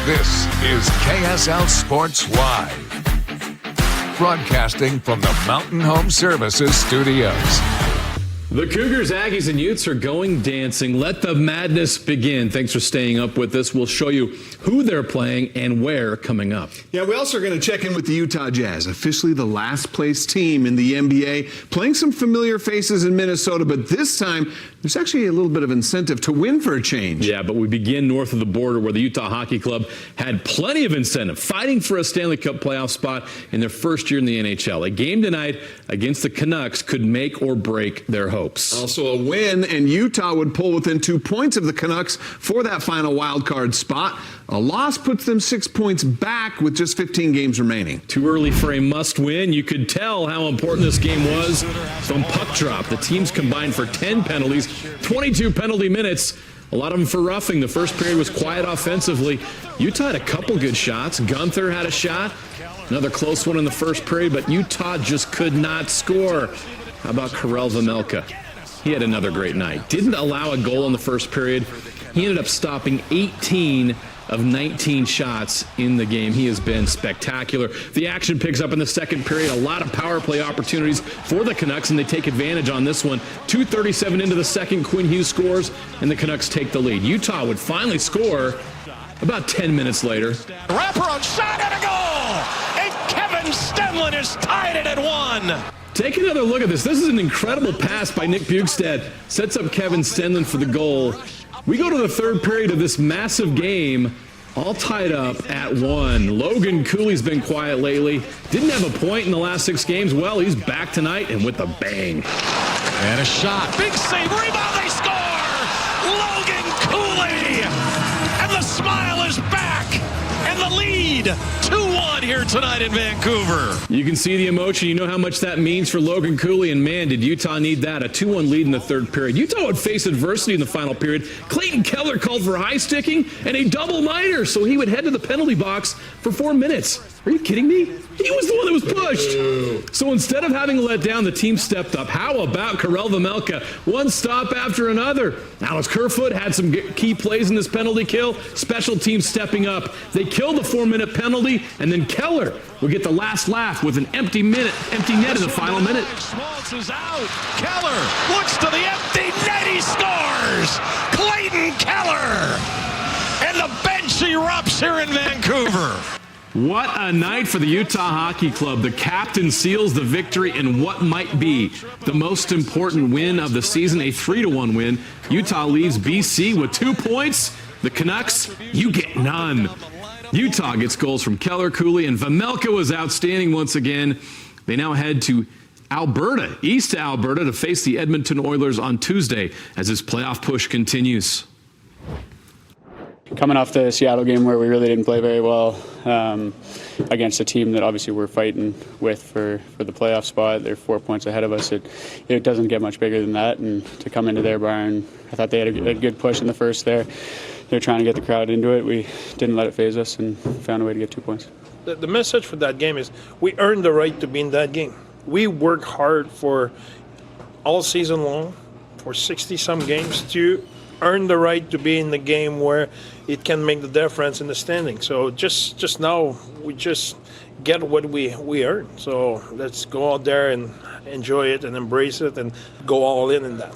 This is KSL Sports Live, broadcasting from the Mountain Home Services studios. The Cougars, Aggies, and Utes are going dancing. Let the madness begin. Thanks for staying up with us. We'll show you who they're playing and where coming up. Yeah, we also are going to check in with the Utah Jazz, officially the last place team in the NBA, playing some familiar faces in Minnesota, but this time there's actually a little bit of incentive to win for a change. Yeah, but we begin north of the border where the Utah Hockey Club had plenty of incentive, fighting for a Stanley Cup playoff spot in their first year in the NHL. A game tonight against the Canucks could make or break their hopes. Also a win, and Utah would pull within 2 points of the Canucks for that final wild card spot. A loss puts them 6 points back with just 15 games remaining. Too early for a must-win. You could tell how important this game was from puck drop. The teams combined for 10 penalties, 22 penalty minutes. A lot of them for roughing. The first period was quiet offensively. Utah had a couple good shots. Gunther had a shot. Another close one in the first period, but Utah just could not score. How about Karel Vejmelka? He had another great night. Didn't allow a goal in the first period. He ended up stopping 18 of 19 shots in the game. He has been spectacular. The action picks up in the second period. A lot of power play opportunities for the Canucks, and they take advantage on this one. 2:37 into the second, Quinn Hughes scores, and the Canucks take the lead. Utah would finally score about 10 minutes later. Wraparound shot and a goal! And Kevin Stenlund has tied it at 1. Take another look at this. This is an incredible pass by Nick Bjugstad. Sets up Kevin Stenlund for the goal. We go to the third period of this massive game, all tied up at 1. Logan Cooley's been quiet lately. Didn't have a point in the last 6 games. Well, he's back tonight and with a bang. And a shot. Big save. Rebound. They score! Logan Cooley! And the smile is back. And the lead, 2-1 here tonight in Vancouver. You can see the emotion. You know how much that means for Logan Cooley, and man, did Utah need that. A 2-1 lead in the third period. Utah would face adversity in the final period. Clayton Keller called for high sticking and a double minor, so he would head to the penalty box for 4 minutes. Are you kidding me? He was the one that was pushed. So instead of having let down, the team stepped up. How about Karel Vejmelka? One stop after another. Alex Kerfoot had some key plays in this penalty kill. Special teams stepping up. They killed the 4-minute penalty, and then Keller will get the last laugh with an empty net in the final minute. Schmaltz is out. Keller looks to the empty net. He scores. Clayton Keller. And the bench erupts here in Vancouver. What a night for the Utah Hockey Club. The captain seals the victory in what might be the most important win of the season, a 3-1 win. Utah leaves BC with 2 points. The Canucks, you get none. Utah gets goals from Keller, Cooley, and Vejmelka was outstanding once again. They now head to Alberta, east to Alberta, to face the Edmonton Oilers on Tuesday as this playoff push continues. Coming off the Seattle game where we really didn't play very well against a team that obviously we're fighting with for the playoff spot. They're 4 points ahead of us. It doesn't get much bigger than that. And to come into their barn, I thought they had a good push in the first there. They're trying to get the crowd into it. We didn't let it phase us and found a way to get 2 points. The message for that game is we earned the right to be in that game. We worked hard for all season long, for 60-some games, to earn the right to be in the game where it can make the difference in the standing. So just now we just get what we earned. So let's go out there and enjoy it and embrace it and go all in that.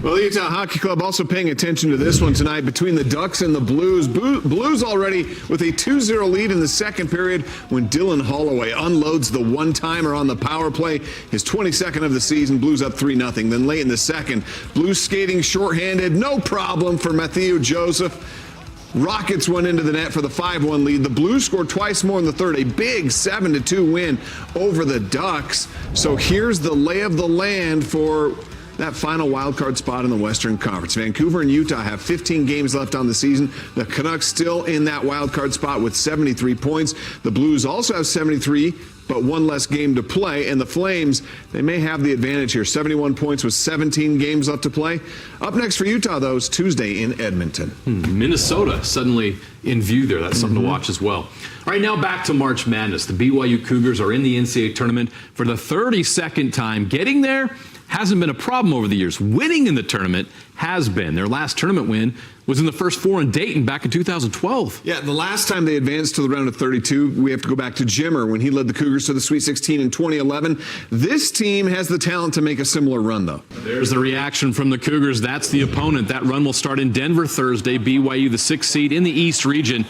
Well, the Utah Hockey Club also paying attention to this one tonight between the Ducks and the Blues. Blues already with a 2-0 lead in the second period when Dylan Holloway unloads the one-timer on the power play. His 22nd of the season, Blues up 3-0. Then late in the second, Blues skating shorthanded, no problem for Matthew Joseph. Rockets went into the net for the 5-1 lead. The Blues scored twice more in the third, a big 7-2 win over the Ducks. So here's the lay of the land for that final wildcard spot in the Western Conference. Vancouver and Utah have 15 games left on the season. The Canucks still in that wildcard spot with 73 points. The Blues also have 73, but one less game to play. And the Flames, they may have the advantage here. 71 points with 17 games left to play. Up next for Utah, though, is Tuesday in Edmonton. Minnesota suddenly in view there. That's something to watch as well. All right, now back to March Madness. The BYU Cougars are in the NCAA Tournament for the 32nd time. Getting there hasn't been a problem over the years. Winning in the tournament has been. Their last tournament win was in the first four in Dayton back in 2012. Yeah, the last time they advanced to the round of 32, we have to go back to Jimmer when he led the Cougars to the Sweet 16 in 2011. This team has the talent to make a similar run, though. There's the reaction from the Cougars. That's the opponent. That run will start in Denver Thursday. BYU, the 6th seed in the East region,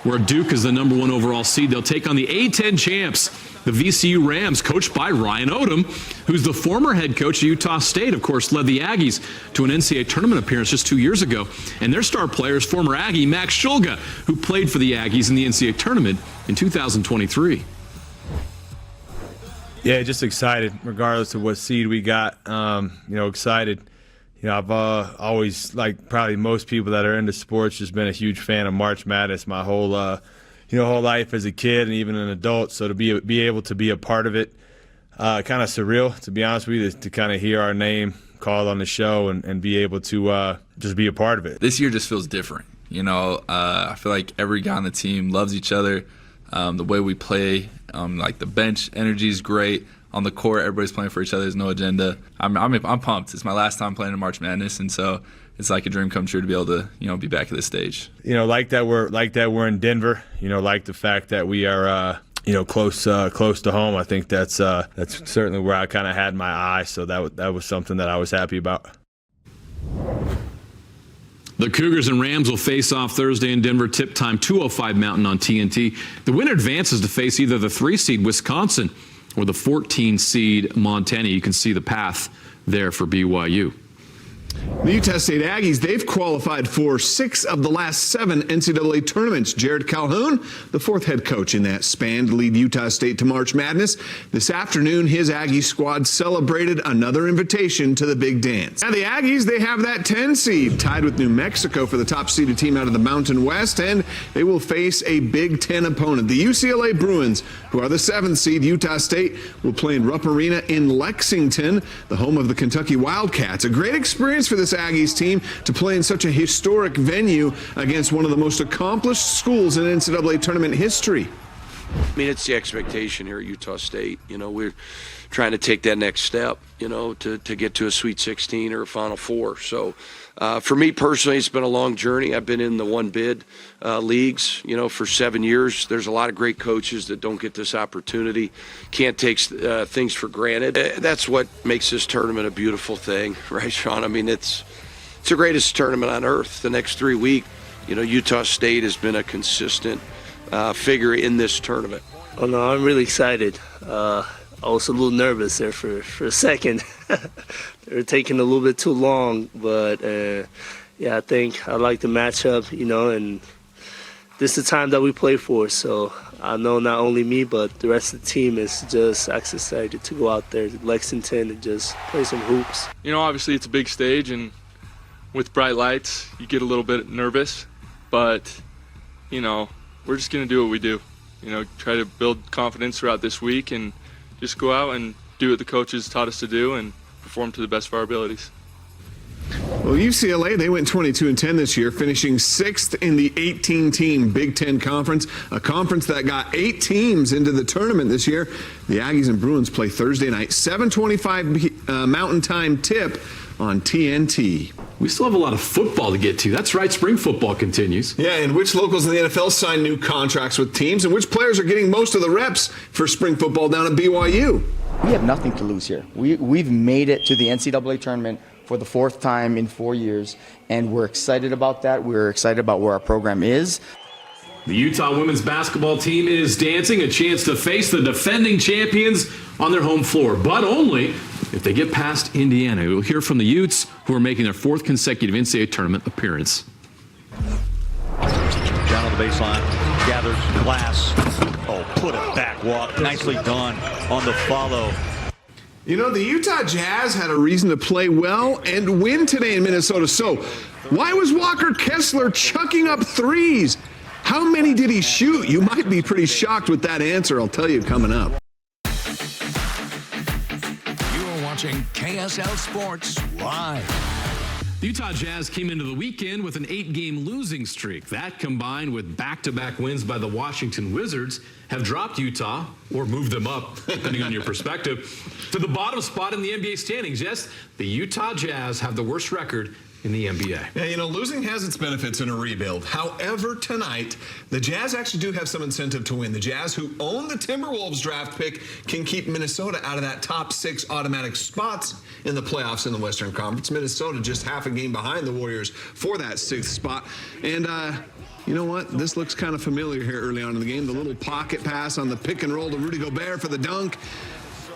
where Duke is the number 1 overall seed. They'll take on the A-10 champs, the VCU Rams, coached by Ryan Odom, who's the former head coach of Utah State, of course, led the Aggies to an NCAA tournament appearance just 2 years ago. And their star player is former Aggie Max Shulga, who played for the Aggies in the NCAA tournament in 2023. Yeah, just excited, regardless of what seed we got. Excited. I've always, like probably most people that are into sports, just been a huge fan of March Madness my whole life as a kid and even an adult. So to be able to be a part of it, kind of surreal, to be honest with you, to kind of hear our name called on the show and be able to just be a part of it. This year just feels different. I feel like every guy on the team loves each other. The way we play, like the bench energy is great. On the court, everybody's playing for each other. There's no agenda. I'm pumped. It's my last time playing in March Madness, and so it's like a dream come true to be able to be back at this stage. Like that we're in Denver. Like the fact that we are close to home. I think that's certainly where I kind of had my eye. So that was something that I was happy about. The Cougars and Rams will face off Thursday in Denver, tip time 2:05 Mountain on TNT. The winner advances to face either the 3 seed Wisconsin or the 14 seed Montana. You can see the path there for BYU. The Utah State Aggies, they've qualified for 6 of the last 7 NCAA tournaments. Jared Calhoun, the 4th head coach in that span to lead Utah State to March Madness. This afternoon, his Aggie squad celebrated another invitation to the big dance. Now the Aggies, they have that 10 seed, tied with New Mexico for the top seeded team out of the Mountain West, and they will face a Big Ten opponent. The UCLA Bruins, who are the 7th seed. Utah State will play in Rupp Arena in Lexington, the home of the Kentucky Wildcats. A great experience for this Aggies team to play in such a historic venue against one of the most accomplished schools in NCAA tournament history. I mean, it's the expectation here at Utah State. We're trying to take that next step, to get to a Sweet 16 or a Final Four. So for me personally, it's been a long journey. I've been in the one bid leagues, for 7 years. There's a lot of great coaches that don't get this opportunity, can't take things for granted. That's what makes this tournament a beautiful thing, right, Sean? I mean, it's the greatest tournament on earth. The next 3 weeks, Utah State has been a consistent figure in this tournament. Oh no, I'm really excited. I was a little nervous there for a second. They were taking a little bit too long, but I think I like the matchup, and this is the time that we play for. So I know not only me, but the rest of the team is just excited to go out there to Lexington and just play some hoops. Obviously it's a big stage, and with bright lights, you get a little bit nervous, but we're just going to do what we do. Try to build confidence throughout this week and just go out and do what the coaches taught us to do and perform to the best of our abilities. Well, UCLA, they went 22-10 this year, finishing 6th in the 18-team Big Ten Conference, a conference that got 8 teams into the tournament this year. The Aggies and Bruins play Thursday night, 7:25 Mountain Time tip on TNT. We still have a lot of football to get to. That's right, spring football continues. Yeah, and which locals in the NFL signed new contracts with teams, and which players are getting most of the reps for spring football down at BYU? We have nothing to lose here. We've made it to the NCAA tournament for the 4th time in 4 years, and we're excited about that. We're excited about where our program is. The Utah women's basketball team is dancing, a chance to face the defending champions on their home floor, but only if they get past Indiana. We'll hear from the Utes, who are making their 4th consecutive NCAA tournament appearance. Down on the baseline, gathers glass. Oh, put it back, walk. Nicely done on the follow. The Utah Jazz had a reason to play well and win today in Minnesota. So why was Walker Kessler chucking up threes? How many did he shoot? You might be pretty shocked with that answer. I'll tell you coming up. You're watching KSL Sports Live. The Utah Jazz came into the weekend with an 8-game losing streak. That, combined with back-to-back wins by the Washington Wizards, have dropped Utah, or moved them up, depending on your perspective, to the bottom spot in the NBA standings. Yes, the Utah Jazz have the worst record in the NBA. Yeah, losing has its benefits in a rebuild. However, tonight, the Jazz actually do have some incentive to win. The Jazz, who own the Timberwolves draft pick, can keep Minnesota out of that top 6 automatic spots in the playoffs in the Western Conference. Minnesota just half a game behind the Warriors for that 6th spot. And, you know what? This looks kind of familiar here early on in the game. The little pocket pass on the pick and roll to Rudy Gobert for the dunk.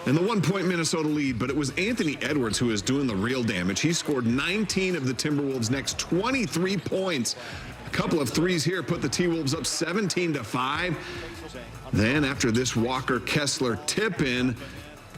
And the 1-point Minnesota lead, but it was Anthony Edwards who was doing the real damage. He scored 19 of the Timberwolves' next 23 points. A couple of threes here put the T-Wolves up 17-5. Then after this Walker Kessler tip-in,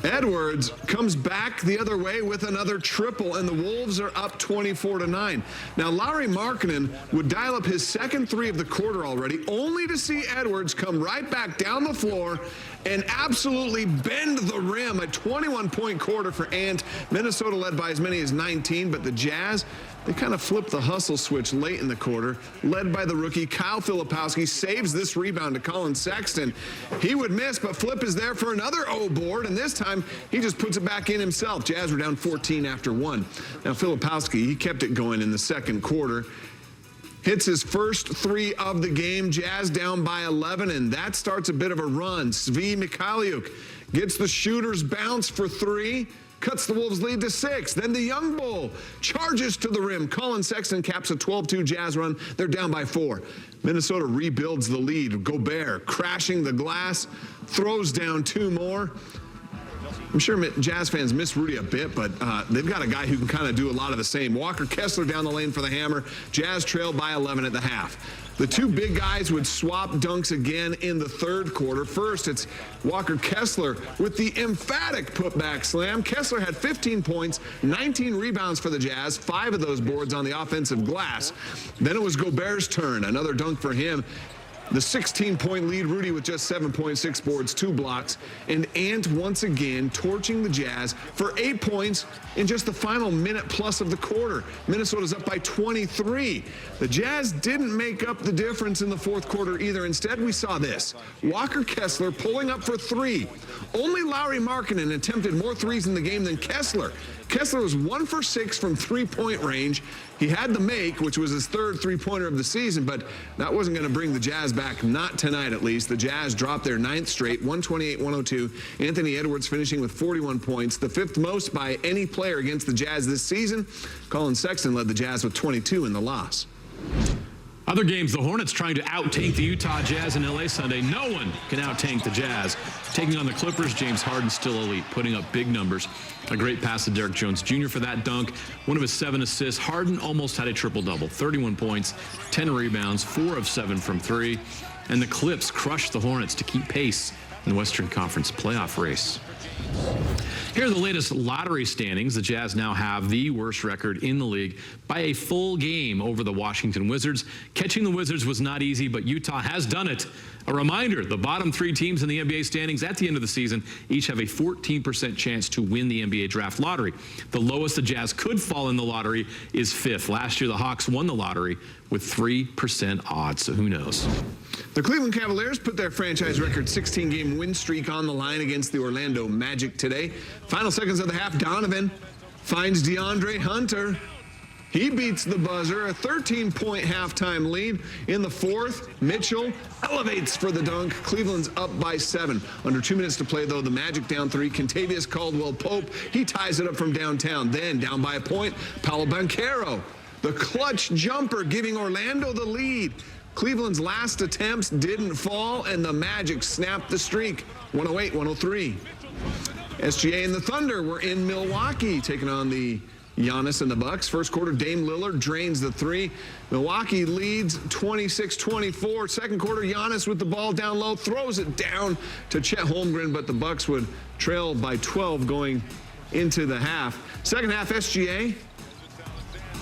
Edwards comes back the other way with another triple, and the Wolves are up 24-9. Now, Lauri Markkanen would dial up his second 3 of the quarter already, only to see Edwards come right back down the floor and absolutely bend the rim. A 21-point quarter for Ant. Minnesota led by as many as 19, but the Jazz, they kind of flipped the hustle switch late in the quarter, led by the rookie Kyle Filipowski. Saves this rebound to Colin Sexton. He would miss, but Flip is there for another O board, and this time he just puts it back in himself. Jazz were down 14 after 1. Now, Filipowski, he kept it going in the second quarter. Hits his first 3 of the game. Jazz down by 11, and that starts a bit of a run. Svi Mikhailiuk gets the shooter's bounce for 3. Cuts the Wolves' lead to 6. Then the young bull charges to the rim. Colin Sexton caps a 12-2 Jazz run. They're down by 4. Minnesota rebuilds the lead. Gobert crashing the glass, throws down 2 more. I'm sure Jazz fans miss Rudy a bit, but they've got a guy who can kind of do a lot of the same. Walker Kessler down the lane for the hammer. Jazz trailed by 11 at the half. The 2 big guys would swap dunks again in the third quarter. First, it's Walker Kessler with the emphatic putback slam. Kessler had 15 points, 19 rebounds for the Jazz, 5 of those boards on the offensive glass. Then it was Gobert's turn, another dunk for him. The 16-point lead, Rudy with just 7.6 boards, 2 blocks. And Ant once again torching the Jazz for 8 points in just the final minute plus of the quarter. Minnesota's up by 23. The Jazz didn't make up the difference in the fourth quarter either. Instead, we saw this. Walker Kessler pulling up for 3. Only Lauri Markkanen attempted more threes in the game than Kessler. Kessler was 1 for 6 from 3-point range. He had the make, which was his 3rd 3-pointer of the season, but that wasn't going to bring the Jazz back, not tonight at least. The Jazz dropped their 9th straight, 128-102. Anthony Edwards finishing with 41 points, the 5th most by any player against the Jazz this season. Colin Sexton led the Jazz with 22 in the loss. Other games, the Hornets trying to out-tank the Utah Jazz in L.A. Sunday. No one can out-tank the Jazz. Taking on the Clippers, James Harden still elite, putting up big numbers. A great pass to Derrick Jones Jr. for that dunk. One of his 7 assists. Harden almost had a triple-double. 31 points, 10 rebounds, 4 of 7 from 3. And the Clips crushed the Hornets to keep pace in the Western Conference playoff race. Here are the latest lottery standings. The Jazz now have the worst record in the league by a full game over the Washington Wizards. Catching the Wizards was not easy, but Utah has done it. A reminder, the bottom 3 teams in the NBA standings at the end of the season each have a 14% chance to win the NBA draft lottery. The lowest the Jazz could fall in the lottery is 5th. Last year, the Hawks won the lottery with 3% odds, so who knows? The Cleveland Cavaliers put their franchise record 16-game win streak on the line against the Orlando Magic today. Final seconds of the half, Donovan finds DeAndre Hunter. He beats the buzzer, a 13-point halftime lead. In the 4th, Mitchell elevates for the dunk. Cleveland's up by 7. Under 2 minutes to play, though, the Magic down 3. Kentavious Caldwell-Pope, he ties it up from downtown. Then, down by a point, Paolo Banchero. The clutch jumper giving Orlando the lead. Cleveland's last attempts didn't fall, and the Magic snapped the streak, 108-103. SGA and the Thunder were in Milwaukee, taking on the Giannis and the Bucks. First quarter, Dame Lillard drains the 3. Milwaukee leads 26-24. Second quarter, Giannis with the ball down low, throws it down to Chet Holmgren, but the Bucks would trail by 12 going into the half. Second half, SGA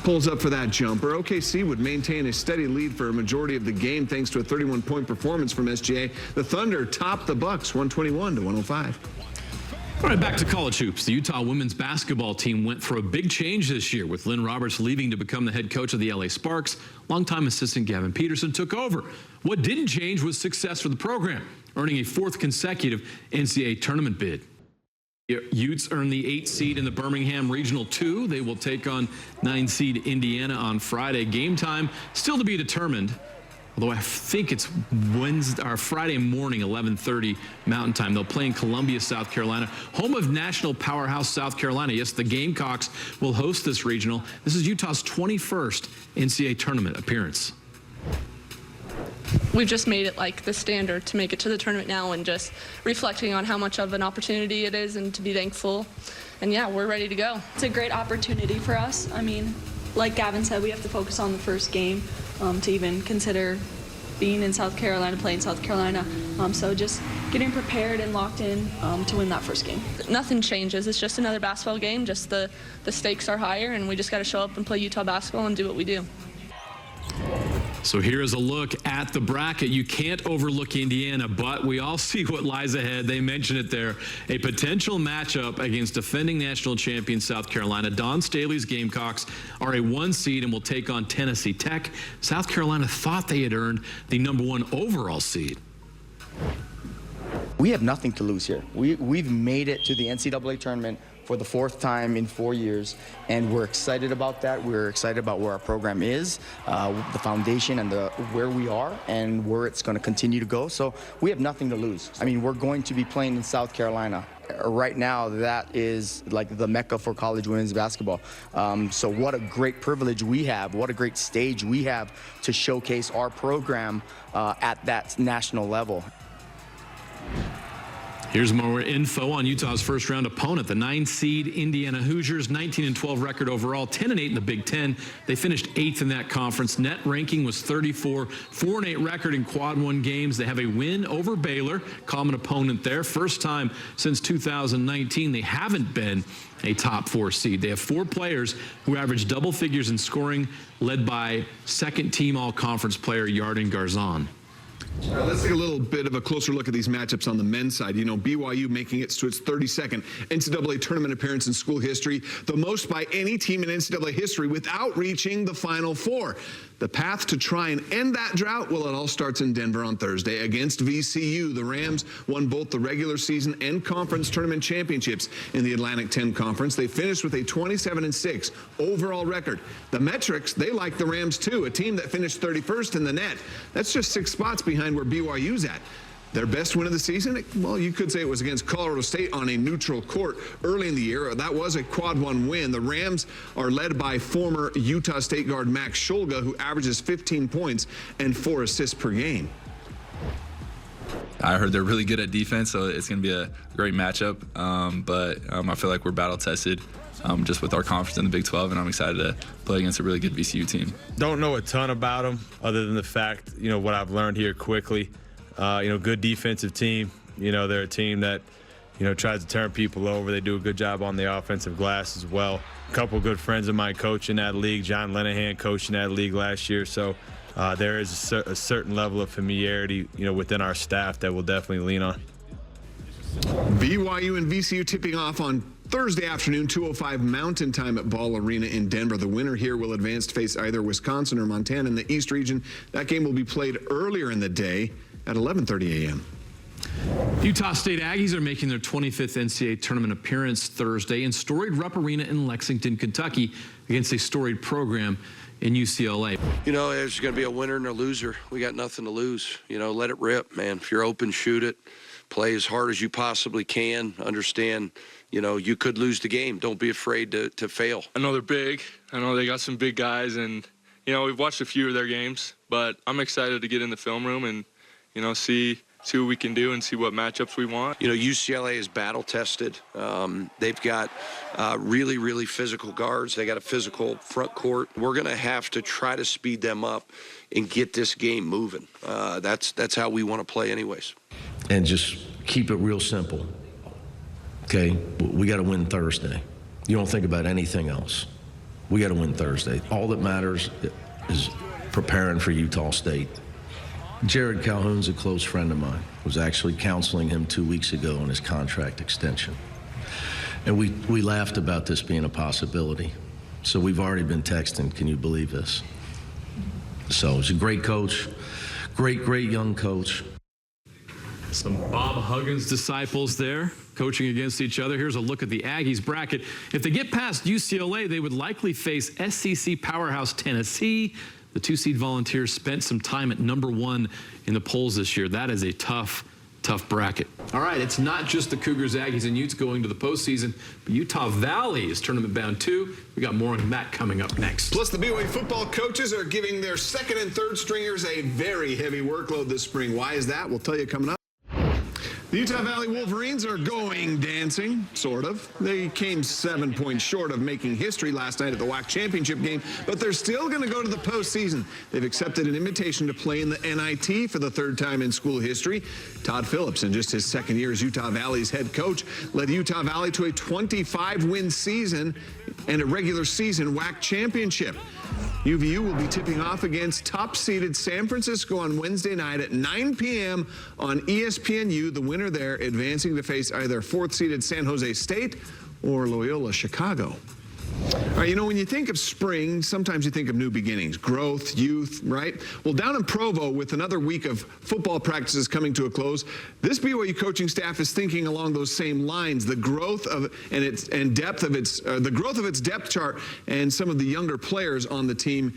pulls up for that jumper. OKC would maintain a steady lead for a majority of the game thanks to a 31-point performance from SGA. The Thunder topped the Bucks 121-105. All right, back to college hoops. The Utah women's basketball team went through a big change this year, with Lynn Roberts leaving to become the head coach of the LA Sparks. Longtime assistant Gavin Peterson took over. What didn't change was success for the program, earning a 4th consecutive NCAA tournament bid. Utes earned the 8th seed in the Birmingham Regional 2. They will take on 9 seed Indiana on Friday. Game time still to be determined, although I think it's Wednesday or Friday morning, 11:30 Mountain Time. They'll play in Columbia, South Carolina, home of national powerhouse South Carolina. Yes, the Gamecocks will host this regional. This is Utah's 21st NCAA tournament appearance. We've just made it like the standard to make it to the tournament now, and just reflecting on how much of an opportunity it is and to be thankful. And yeah, we're ready to go. It's a great opportunity for us. I mean, like Gavin said, we have to focus on the first game to even consider being in South Carolina, playing South Carolina. So just getting prepared and locked in to win that first game. Nothing changes. It's just another basketball game. Just the stakes are higher, and we just got to show up and play Utah basketball and do what we do. So here is a look at the bracket. You can't overlook Indiana, but we all see what lies ahead. They mentioned it there. A potential matchup against defending national champion South Carolina. Don Staley's Gamecocks are a 1 seed and will take on Tennessee Tech. South Carolina thought they had earned the #1 overall seed. We have nothing to lose here. We've made it to the NCAA tournament for the 4th time in 4 years, and we're excited about that. We're excited about where our program is, the foundation, and where we are, and where it's going to continue to go. So we have nothing to lose. I mean, we're going to be playing in South Carolina. Right now, that is like the mecca for college women's basketball. So what a great privilege we have, what a great stage we have to showcase our program at that national level. Here's more info on Utah's first round opponent, the 9 seed Indiana Hoosiers, 19-12 record overall, 10-8 in the Big Ten. They finished 8th in that conference. Net ranking was 34, 4-8 record in quad 1 games. They have a win over Baylor, common opponent there. First time since 2019 they haven't been a top 4 seed. They have 4 players who average double figures in scoring, led by second-team all-conference player Yarden Garzon. All right, let's take a little bit of a closer look at these matchups on the men's side. You know, BYU making it to its 32nd NCAA tournament appearance in school history, the most by any team in NCAA history without reaching the Final Four. The path to try and end that drought, well, it all starts in Denver on Thursday against VCU. The Rams won both the regular season and conference tournament championships in the Atlantic 10 Conference. They finished with a 27-6 overall record. The metrics, they like the Rams too, a team that finished 31st in the net. That's just 6 spots behind where BYU's at. Their best win of the season, well, you could say it was against Colorado State on a neutral court early in the year. That was a quad 1 win. The Rams are led by former Utah State guard Max Shulga, who averages 15 points and 4 assists per game. I heard they're really good at defense, so it's going to be a great matchup. But I feel like we're battle-tested just with our conference in the Big 12, and I'm excited to play against a really good VCU team. Don't know a ton about them other than the fact, you know, what I've learned here quickly. Good defensive team. You know, they're a team that, tries to turn people over. They do a good job on the offensive glass as well. A couple good friends of mine coach in that league. John Lenahan coached in that league last year. So there is a certain level of familiarity, within our staff that we'll definitely lean on. BYU and VCU tipping off on Thursday afternoon, 2:05 Mountain Time at Ball Arena in Denver. The winner here will advance to face either Wisconsin or Montana in the East region. That game will be played earlier in the day at 11:30 a.m. Utah State Aggies are making their 25th NCAA tournament appearance Thursday in storied Rupp Arena in Lexington, Kentucky, against a storied program in UCLA. There's going to be a winner and a loser. We got nothing to lose. Let it rip, man. If you're open, shoot it. Play as hard as you possibly can. Understand, you could lose the game. Don't be afraid to fail. I know they're big. I know they got some big guys, and, we've watched a few of their games, but I'm excited to get in the film room and, see what we can do and see what matchups we want. UCLA is battle tested. They've got really, really physical guards. They got a physical front court. We're going to have to try to speed them up and get this game moving. That's how we want to play anyways. And just keep it real simple. Okay, we got to win Thursday. You don't think about anything else. We got to win Thursday. All that matters is preparing for Utah State. Jared Calhoun's a close friend of mine. I was actually counseling him 2 weeks ago on his contract extension. And we laughed about this being a possibility. So we've already been texting, can you believe this? So he's a great coach, great young coach. Some Bob Huggins disciples there coaching against each other. Here's a look at the Aggies bracket. If they get past UCLA, they would likely face SEC powerhouse Tennessee. The 2-seed Volunteers spent some time at #1 in the polls this year. That is a tough bracket. All right, it's not just the Cougars, Aggies, and Utes going to the postseason, but Utah Valley is tournament bound too. We got more on that coming up next. Plus, the BYU football coaches are giving their second and third stringers a very heavy workload this spring. Why is that? We'll tell you coming up. The Utah Valley Wolverines are going dancing, sort of. They came 7 points short of making history last night at the WAC championship game, but they're still going to go to the postseason. They've accepted an invitation to play in the NIT for the third time in school history. Todd Phillips, in just his second year as Utah Valley's head coach, led Utah Valley to a 25-win season and a regular season WAC championship. UVU will be tipping off against top-seeded San Francisco on Wednesday night at 9 p.m. on ESPNU. The winner there advancing to face either 4th-seeded San Jose State or Loyola Chicago. All right, you know, when you think of spring, sometimes you think of new beginnings, growth, youth, right? Well, down in Provo, with another week of football practices coming to a close, this BYU coaching staff is thinking along those same lines. The growth of the growth of its depth chart and some of the younger players on the team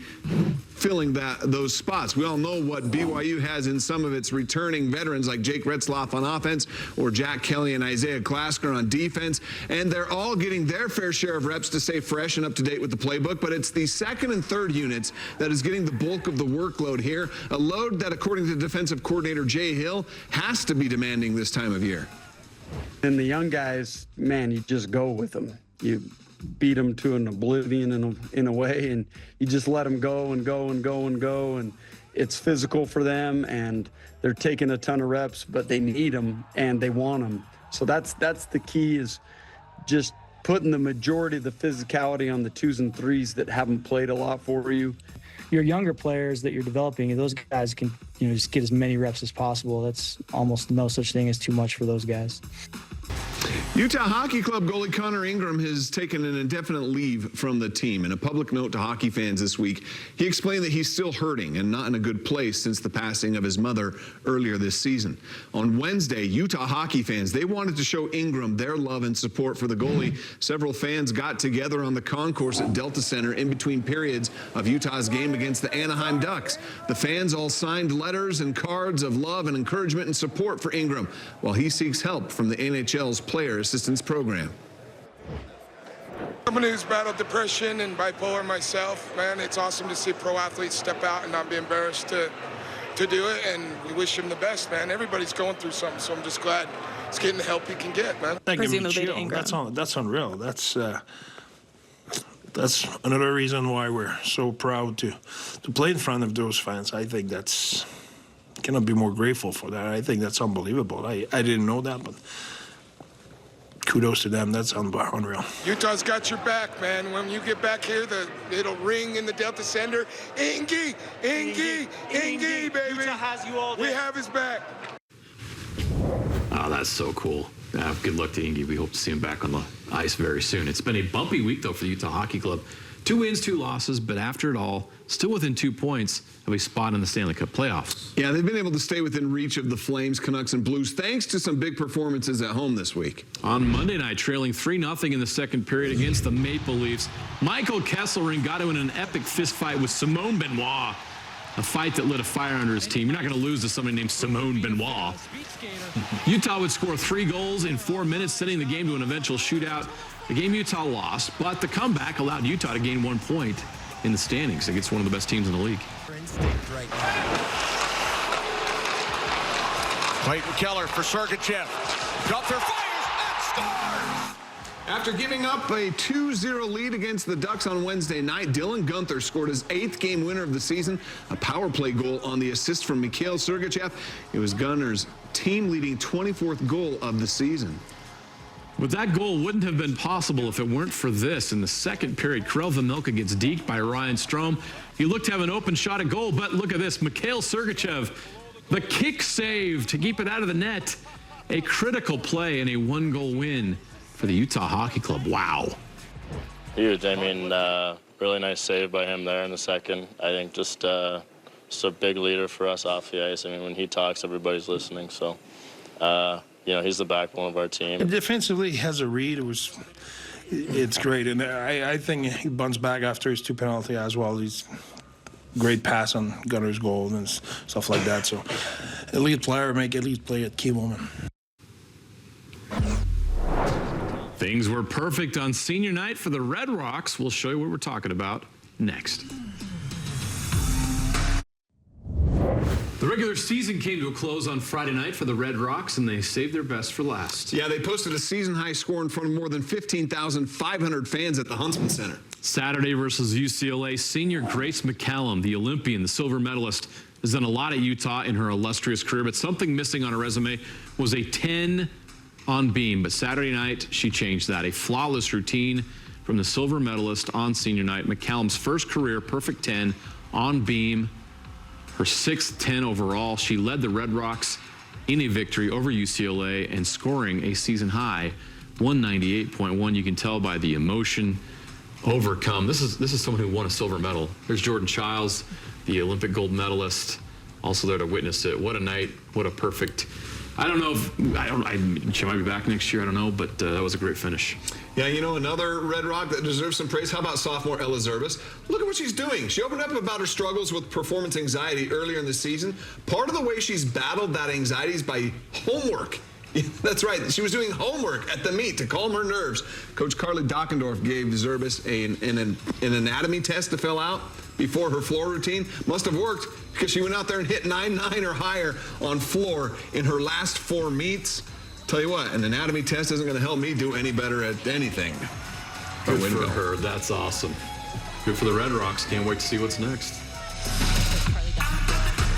filling those spots. We all know what BYU has in some of its returning veterans like Jake Retzlaff on offense or Jack Kelly and Isaiah Glasker on defense, and they're all getting their fair share of reps to stay fresh and up to date with the playbook, but it's the second and third units that is getting the bulk of the workload here, a load that, according to defensive coordinator Jay Hill, has to be demanding this time of year. And the young guys, man, you just go with them. You beat them to an oblivion in a way, and you just let them go and go and go and go, and it's physical for them, and they're taking a ton of reps, but they need them and they want them. So that's the key, is just putting the majority of the physicality on the 2s and 3s that haven't played a lot for you. Your younger players that you're developing, those guys can, just get as many reps as possible. That's almost no such thing as too much for those guys. Utah Hockey Club goalie Connor Ingram has taken an indefinite leave from the team. In a public note to hockey fans this week, he explained that he's still hurting and not in a good place since the passing of his mother earlier this season. On Wednesday, Utah hockey fans, they wanted to show Ingram their love and support for the goalie. Several fans got together on the concourse at Delta Center in between periods of Utah's game against the Anaheim Ducks. The fans all signed letters and cards of love and encouragement and support for Ingram while he seeks help from the NHL's Player Assistance Program. Someone who's battled depression and bipolar myself, man, it's awesome to see pro athletes step out and not be embarrassed to do it, and we wish him the best, man. Everybody's going through something, so I'm just glad he's getting the help he can get, man. Presumably to Ingram. That's unreal. That's another reason why we're so proud to play in front of those fans. I think that's cannot be more grateful for that. I think that's unbelievable. I didn't know that, but kudos to them. That's unreal. Utah's got your back, man. When you get back here, it'll ring in the Delta Center. Ingy, baby. Utah has you all day. We have his back. Oh, that's so cool. Good luck to Ingy. We hope to see him back on the ice very soon. It's been a bumpy week, though, for the Utah Hockey Club. 2 wins, 2 losses, but after it all, still within 2 points of a spot in the Stanley Cup playoffs. Yeah, they've been able to stay within reach of the Flames, Canucks, and Blues thanks to some big performances at home this week. On Monday night, trailing 3-0 in the second period against the Maple Leafs, Michael Kesselring got in an epic fistfight with Simone Benoit. A fight that lit a fire under his team. You're not going to lose to somebody named Simone Benoit. Utah would score 3 goals in 4 minutes, sending the game to an eventual shootout. The game Utah lost, but the comeback allowed Utah to gain 1 point in the standings against one of the best teams in the league. Clayton Keller for Sergachev. Gunther fires and scores! After giving up a 2-0 lead against the Ducks on Wednesday night, Dylan Gunther scored his 8th game winner of the season, a power play goal on the assist from Mikhail Sergachev. It was Gunter's team-leading 24th goal of the season. But that goal wouldn't have been possible if it weren't for this. In the second period, Karel Vamilka gets deked by Ryan Strome. He looked to have an open shot at goal, but look at this. Mikhail Sergachev, the kick save to keep it out of the net. A critical play and a 1-goal win for the Utah Hockey Club. Wow. Huge. I mean, really nice save by him there in the second. I think just a big leader for us off the ice. I mean, when he talks, everybody's listening. So, he's the backbone of our team. And defensively, he has a read. It's great. And I think he bunts back after his 2 penalty as well. He's great pass on Gunner's goal and stuff like that. So, elite player, make elite play at key moment. Things were perfect on senior night for the Red Rocks. We'll show you what we're talking about next. The regular season came to a close on Friday night for the Red Rocks, and they saved their best for last. Yeah, they posted a season-high score in front of more than 15,500 fans at the Huntsman Center. Saturday versus UCLA, senior Grace McCallum, the Olympian, the silver medalist, has done a lot at Utah in her illustrious career, but something missing on her resume was a 10 on beam. But Saturday night, she changed that. A flawless routine from the silver medalist on senior night. McCallum's first career perfect 10 on beam. Her 6th 10 overall. She led the Red Rocks in a victory over UCLA and scoring a season high 198.1. You can tell by the emotion overcome. This is someone who won a silver medal. There's Jordan Childs, the Olympic gold medalist, also there to witness it. What a night. What a perfect. I don't know if she might be back next year. I don't know, but that was a great finish. Yeah, another Red Rock that deserves some praise. How about sophomore Ella Zerbis? Look at what she's doing. She opened up about her struggles with performance anxiety earlier in the season. Part of the way she's battled that anxiety is by homework. That's right. She was doing homework at the meet to calm her nerves. Coach Carly Dockendorf gave Zerbis an anatomy test to fill out before her floor routine. Must have worked because she went out there and hit 9.9 or higher on floor in her last 4 meets. Tell you what, an anatomy test isn't going to help me do any better at anything. Good for her. That's awesome. Good for the Red Rocks. Can't wait to see what's next.